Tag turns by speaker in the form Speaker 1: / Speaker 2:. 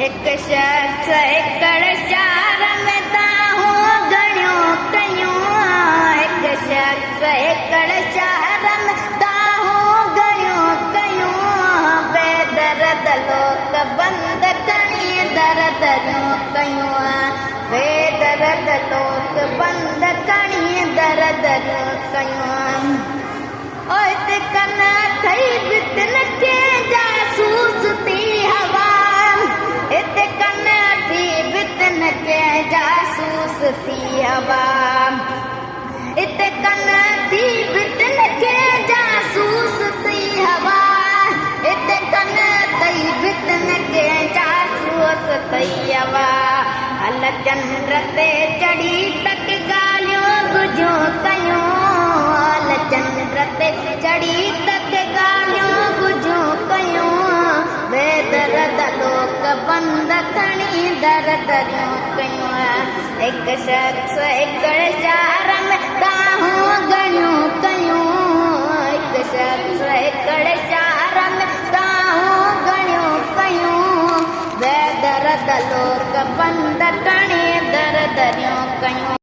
Speaker 1: एक शख्स एकड़ शहर में ताहूं घणियूं कयूं। एक शख्स एकड़ शहर में ताहूं घणियूं कयूं। बेदर्द लोक बंद खणी दरदरियूं कयूं। बेदर्द लोक बंद खणी दरदरियूं कयूं। ओ इत कन थई बितन के जासूस थी हवा। इत कन थी बितन के जासूस थी हवा। इत कन थी बितन के जासूस थी हवा। इत कन थई बितन के जासूस थी हवा। हल चंद्र ते चढ़ी तक ॻाल्हियूं गुझूं कयूं। हल चंद्र ते चढ़ी तक ॻाल्हियूं गुझूं कयूं। बेदर्द लोक बंद खणी दरदरियूं कयूं। एक शख्स एकड़ शहर में ताहूं घणियूं कयूं। एक शख्स एकड़ शहर में ताहूं घणियूं कयूं। बेदर्द लोक बंद खणी दरदरियूं कयूं।